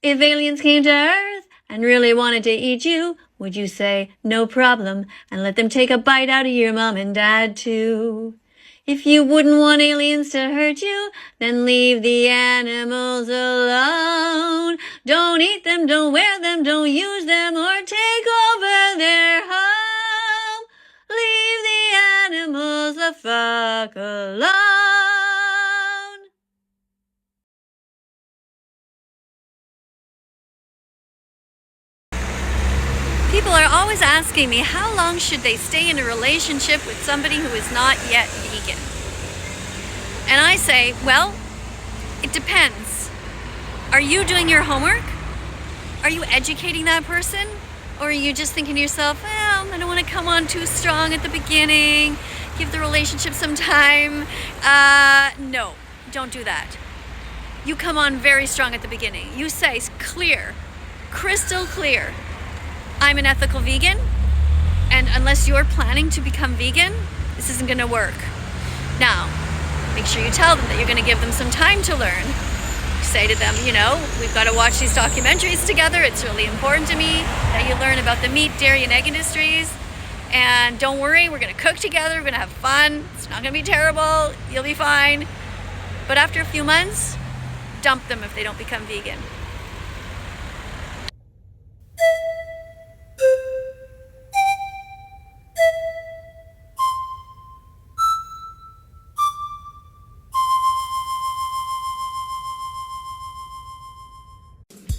If aliens came to Earth and really wanted to eat you, would you say, no problem, and let them take a bite out of your mom and dad too? If you wouldn't want aliens to hurt you, then leave the animals alone. Don't eat them, don't wear them, don't use them, or take over their home. Leave the animals the fuck alone. People are always asking me, how long should they stay in a relationship with somebody who is not yet vegan? And I say, well, it depends. Are you doing your homework? Are you educating that person? Or are you just thinking to yourself, well, I don't want to come on too strong at the beginning, give the relationship some time? No, don't do that. You come on very strong at the beginning. You say clear, crystal clear, I'm an ethical vegan, and unless you're planning to become vegan, this isn't going to work. Now, make sure you tell them that you're going to give them some time to learn. Say to them, we've got to watch these documentaries together. It's really important to me that you learn about the meat, dairy, and egg industries. And don't worry, we're going to cook together. We're going to have fun. It's not going to be terrible. You'll be fine. But after a few months, dump them if they don't become vegan.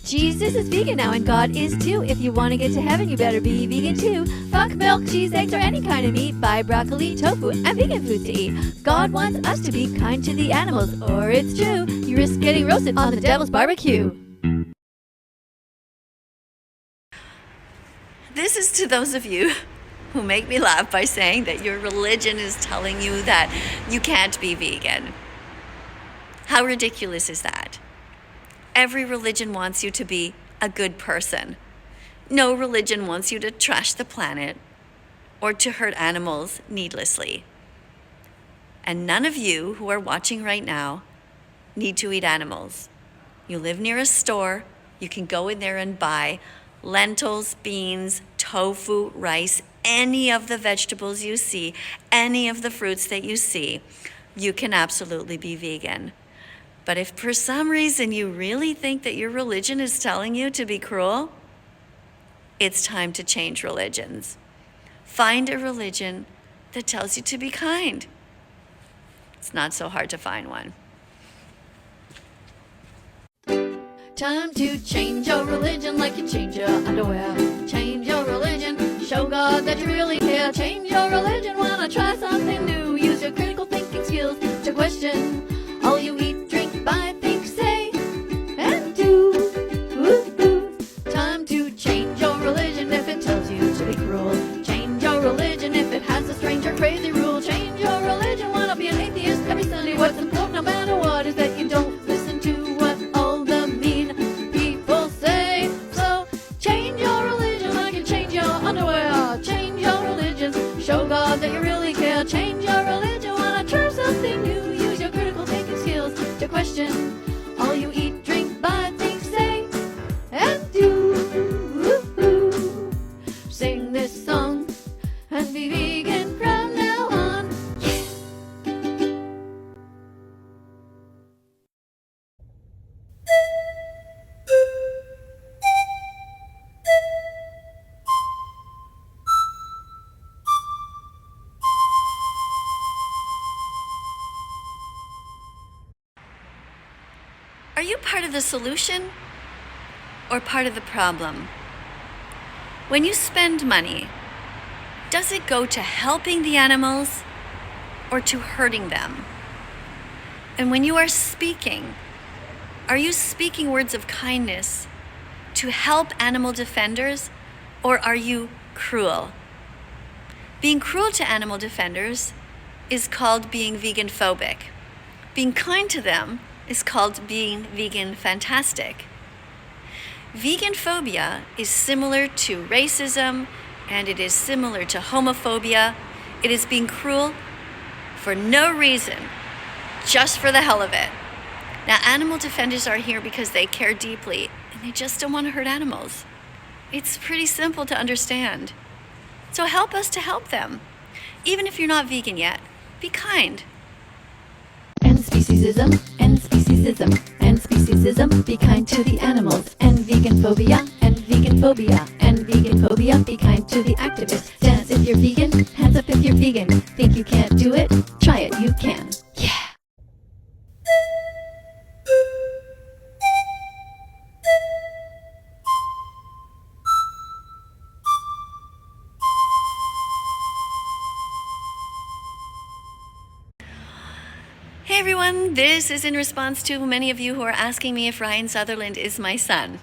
Jesus is vegan now and God is too. If you want to get to heaven, you better be vegan too. Fuck milk, cheese, eggs, or any kind of meat. Buy broccoli, tofu, and vegan food to eat. God wants us to be kind to the animals, or it's true, you risk getting roasted on the devil's barbecue. This is to those of you who make me laugh by saying that your religion is telling you that you can't be vegan. How ridiculous is that? Every religion wants you to be a good person. No religion wants you to trash the planet or to hurt animals needlessly. And none of you who are watching right now need to eat animals. You live near a store, you can go in there and buy lentils, beans, tofu, rice, any of the vegetables you see, any of the fruits that you see. You can absolutely be vegan. But if for some reason you really think that your religion is telling you to be cruel, it's time to change religions. Find a religion that tells you to be kind. It's not so hard to find one. Time to change your religion like you change your underwear. Change your religion, show God that you really care. Change your religion, wanna try something new. Use your critical thinking skills to question all you eat, drink, buy, think, say, and do. Time to change your religion if it tells you to be cruel. Change your religion if it has a strange or crazy rule. Change your religion, wanna be an atheist every Sunday. What's important no matter what is that you don't listen to what all the mean people say. So change your religion like you change your underwear. Change your religion, show God that you really care. Change your religion, wanna try something new. Use your critical thinking skills to question all you eat, drink, buy, think, say, and do. Sing this song and be vegan from now on. Yeah. Are you part of the solution or part of the problem? When you spend money, does it go to helping the animals or to hurting them? And when you are speaking, are you speaking words of kindness to help animal defenders, or are you cruel? Being cruel to animal defenders is called being vegan phobic. Being kind to them is called being vegan fantastic. Vegan phobia is similar to racism, and it is similar to homophobia. It is being cruel for no reason, just for the hell of it. Now, animal defenders are here because they care deeply and they just don't want to hurt animals. It's pretty simple to understand. So help us to help them. Even if you're not vegan yet, be kind. And speciesism, and speciesism, and speciesism, be kind to the animals. And vegan phobia, and vegan phobia, and vegan phobia, be kind to the activists. Dance if you're vegan, hands up if you're vegan. Think you can't do it? Try it, you can. Yeah! Hey everyone, this is in response to many of you who are asking me if Ryan Sutherland is my son.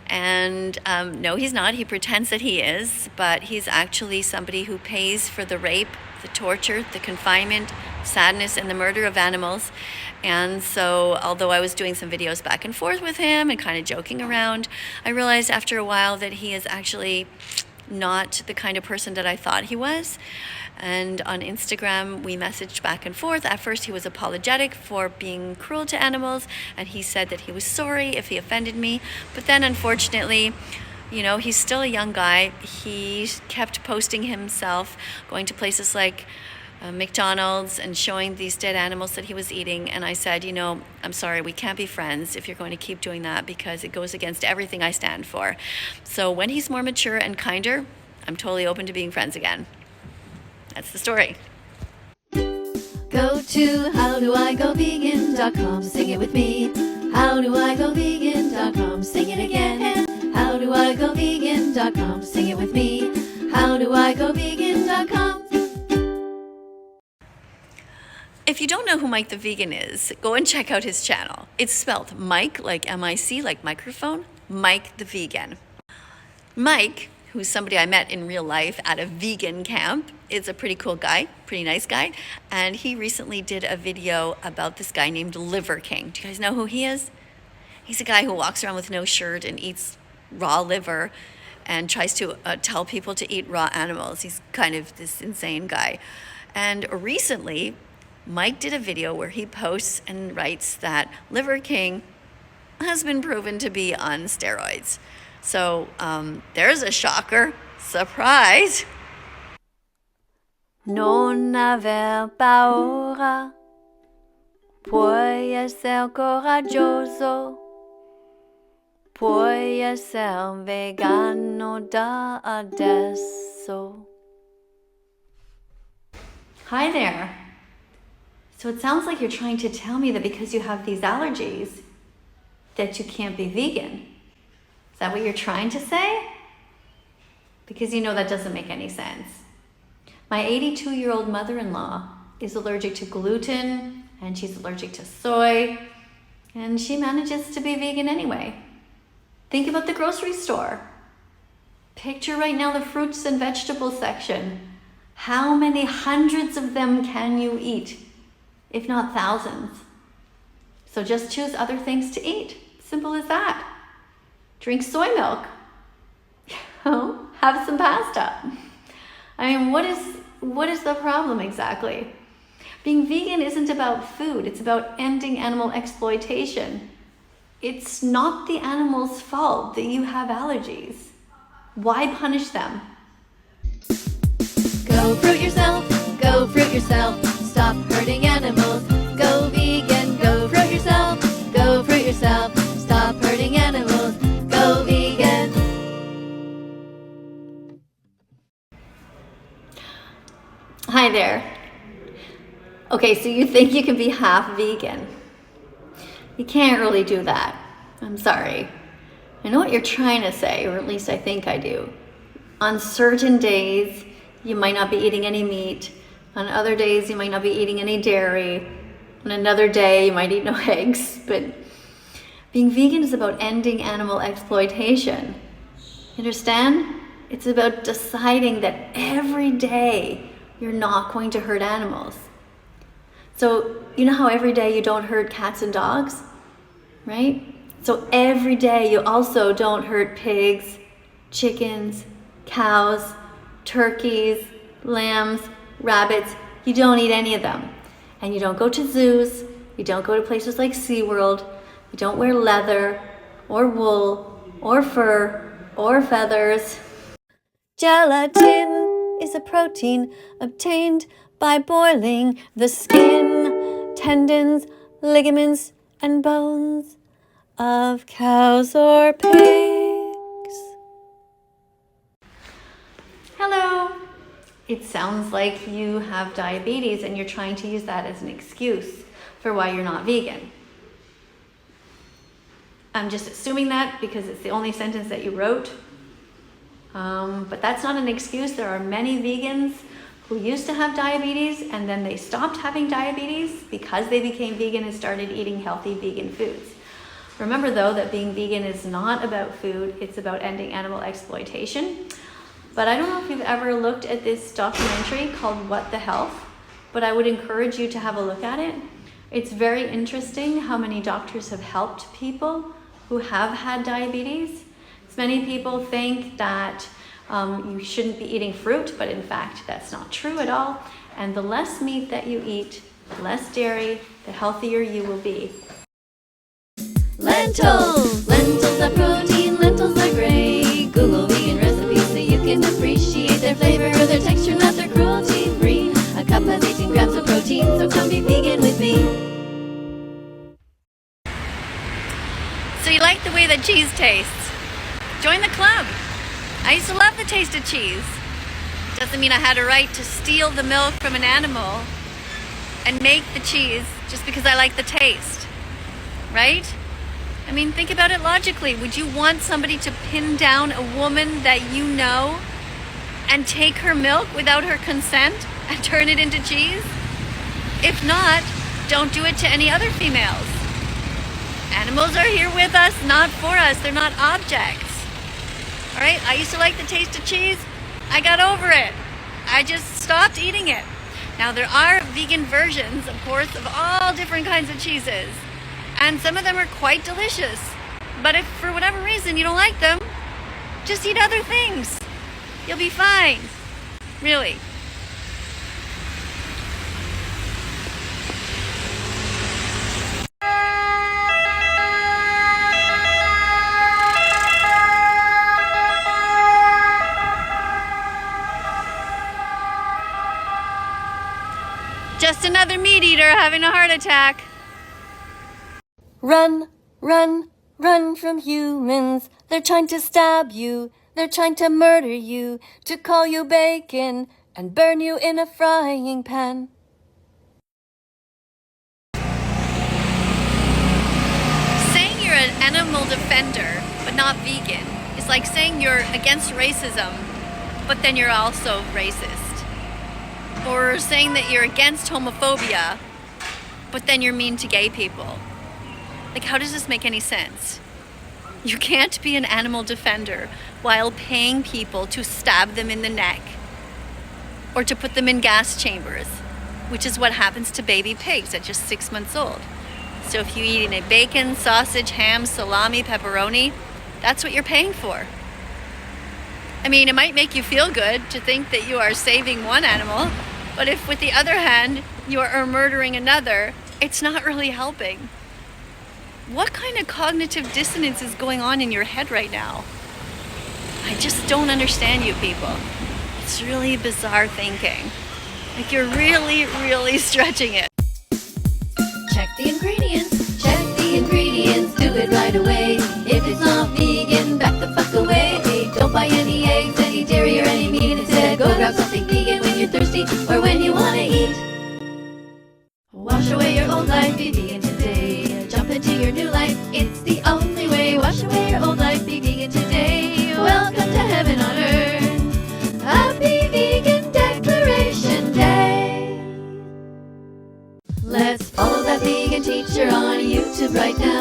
And no, he's not. He pretends that he is, but he's actually somebody who pays for the rape, the torture, the confinement, sadness, and the murder of animals. And so, although I was doing some videos back and forth with him and kind of joking around, I realized after a while that he is actually not the kind of person that I thought he was. And on Instagram, we messaged back and forth. At first, he was apologetic for being cruel to animals, and he said that he was sorry if he offended me. But then, unfortunately, you know, he's still a young guy. He kept posting himself, going to places like McDonald's and showing these dead animals that he was eating. And I said, you know, I'm sorry, we can't be friends if you're going to keep doing that because it goes against everything I stand for. So when he's more mature and kinder, I'm totally open to being friends again. That's the story. Go to howdoigovegan.com, sing it with me. Howdoigovegan.com, sing it again. Howdoigovegan.com, sing it with me. Howdoigovegan.com. If you don't know who Mike the Vegan is, go and check out his channel. It's spelled Mike, like M-I-C, like microphone, Mike the Vegan. Mike, who's somebody I met in real life at a vegan camp, is a pretty cool guy, pretty nice guy. And he recently did a video about this guy named Liver King. Do you guys know who he is? He's a guy who walks around with no shirt and eats raw liver and tries to tell people to eat raw animals. He's kind of this insane guy. And recently, Mike did a video where he posts and writes that Liver King has been proven to be on steroids. So there's a shocker. Surprise! Non aver paura, puoi ser coraggioso, puoi ser vegano da adesso. Hi there. So it sounds like you're trying to tell me that because you have these allergies, that you can't be vegan. Is that what you're trying to say? Because you know that doesn't make any sense. My 82-year-old mother-in-law is allergic to gluten, and she's allergic to soy, and she manages to be vegan anyway. Think about the grocery store. Picture right now the fruits and vegetables section. How many hundreds of them can you eat, if not thousands? So just choose other things to eat. Simple as that. Drink soy milk. Have some pasta. I mean, what is the problem exactly? Being vegan isn't about food. It's about ending animal exploitation. It's not the animal's fault that you have allergies. Why punish them? Go fruit yourself, go fruit yourself. Stop hurting animals. Go vegan, go fruit yourself, go fruit yourself. Stop hurting animals. Go vegan. Hi there. Okay, so you think you can be half vegan. You can't really do that. I'm sorry. I know what you're trying to say, or at least I think I do. On certain days, you might not be eating any meat. On other days, you might not be eating any dairy. On another day, you might eat no eggs. But being vegan is about ending animal exploitation. You understand? It's about deciding that every day you're not going to hurt animals. So you know how every day you don't hurt cats and dogs, right? So every day you also don't hurt pigs, chickens, cows, turkeys, lambs, rabbits. You don't eat any of them. And you don't go to zoos, You don't go to places like SeaWorld. You don't wear leather or wool or fur or feathers. Gelatin is a protein obtained by boiling the skin, tendons, ligaments, and bones of cows or pigs. Hello. It sounds like you have diabetes and you're trying to use that as an excuse for why you're not vegan. I'm just assuming that because it's the only sentence that you wrote. But that's not an excuse. There are many vegans who used to have diabetes and then they stopped having diabetes because they became vegan and started eating healthy vegan foods. Remember though that being vegan is not about food, it's about ending animal exploitation. But I don't know if you've ever looked at this documentary called What the Health, but I would encourage you to have a look at it. It's very interesting how many doctors have helped people who have had diabetes. Many people think that you shouldn't be eating fruit, but in fact, that's not true at all. And the less meat that you eat, the less dairy, the healthier you will be. Lentils! Lentils are protein, lentils are great. Google vegan recipes so you can appreciate their flavor, their texture, not their cruelty-free. A cup has 18 grams of protein, so come be vegan with me. So you like the way that cheese tastes? Join the club. I used to love the taste of cheese. Doesn't mean I had a right to steal the milk from an animal and make the cheese just because I like the taste, right? I mean, think about it logically. Would you want somebody to pin down a woman that you know and take her milk without her consent and turn it into cheese? If not, don't do it to any other females. Animals are here with us, not for us. They're not objects. All right, I used to like the taste of cheese. I got over it. I just stopped eating it. Now, there are vegan versions, of course, of all different kinds of cheeses. And some of them are quite delicious. But if for whatever reason you don't like them, just eat other things. You'll be fine. Really. Just another meat eater having a heart attack. Run, run, run from humans. They're trying to stab you. They're trying to murder you, to call you bacon and burn you in a frying pan. Saying you're an animal defender, but not vegan, is like saying you're against racism, but then you're also racist. Or saying that you're against homophobia, but then you're mean to gay people. Like, how does this make any sense? You can't be an animal defender while paying people to stab them in the neck or to put them in gas chambers, which is what happens to baby pigs at just 6 months old. So if you eat a bacon, sausage, ham, salami, pepperoni, that's what you're paying for. I mean, it might make you feel good to think that you are saving one animal, but if with the other hand you are murdering another, it's not really helping. What kind of cognitive dissonance is going on in your head right now? I just don't understand you people. It's really bizarre thinking. Like you're really, really stretching it. Check the ingredients, check the ingredients, do it right away. If it's not vegan, back the fuck away. Don't buy any eggs, any dairy, or any meat. Instead, go grab something vegan when you're thirsty or when you want to eat. Wash away your old life, be vegan today. Jump into your new life, it's the only way. Wash away your old life, be vegan today. Welcome to heaven on earth. Happy Vegan Declaration Day. Let's follow that vegan teacher on YouTube right now.